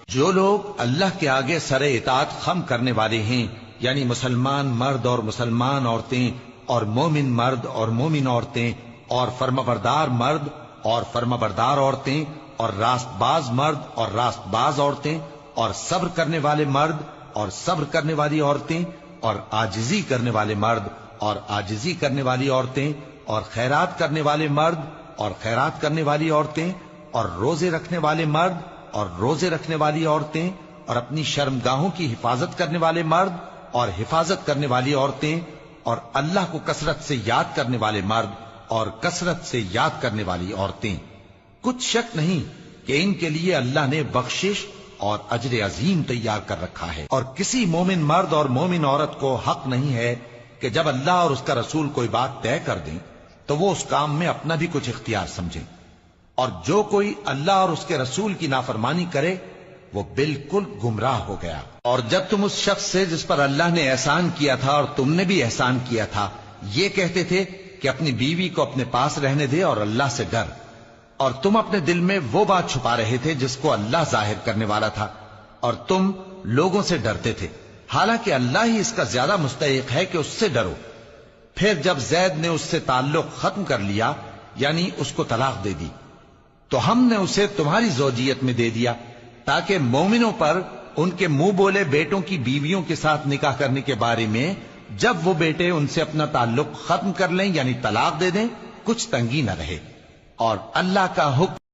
جو لوگ اللہ کے آگے سر اطاعت خم کرنے والے ہیں، یعنی مسلمان مرد اور مسلمان عورتیں اور مومن مرد اور مومن عورتیں اور فرمانبردار مرد اور فرمانبردار عورتیں اور راست باز مرد اور راست باز عورتیں اور صبر کرنے والے مرد اور صبر کرنے والی عورتیں اور عاجزی کرنے والے مرد اور عاجزی کرنے والی عورتیں اور خیرات کرنے والے مرد اور خیرات کرنے والی عورتیں اور روزے رکھنے والے مرد اور روزے رکھنے والی عورتیں اور اپنی شرمگاہوں کی حفاظت کرنے والے مرد اور حفاظت کرنے والی عورتیں اور اللہ کو کثرت سے یاد کرنے والے مرد اور کثرت سے یاد کرنے والی عورتیں۔ کچھ شک نہیں کہ ان کے لیے اللہ نے بخشش اور اجر عظیم تیار کر رکھا ہے، اور کسی مومن مرد اور مومن عورت کو حق نہیں ہے کہ جب اللہ اور اس کا رسول کوئی بات طے کر دیں تو وہ اس کام میں اپنا بھی کچھ اختیار سمجھیں، اور جو کوئی اللہ اور اس کے رسول کی نافرمانی کرے وہ بالکل گمراہ ہو گیا۔ اور جب تم اس شخص سے جس پر اللہ نے احسان کیا تھا اور تم نے بھی احسان کیا تھا یہ کہتے تھے کہ اپنی بیوی کو اپنے پاس رہنے دے اور اللہ سے ڈر، اور تم اپنے دل میں وہ بات چھپا رہے تھے جس کو اللہ ظاہر کرنے والا تھا، اور تم لوگوں سے ڈرتے تھے، حالانکہ اللہ ہی اس کا زیادہ مستحق ہے کہ اس سے ڈرو۔ پھر جب زید نے اس سے تعلق ختم کر لیا، یعنی اس کو طلاق دے دی، تو ہم نے اسے تمہاری زوجیت میں دے دیا تاکہ مومنوں پر ان کے منہ بولے بیٹوں کی بیویوں کے ساتھ نکاح کرنے کے بارے میں جب وہ بیٹے ان سے اپنا تعلق ختم کر لیں یعنی طلاق دے دیں کچھ تنگی نہ رہے، اور اللہ کا حکم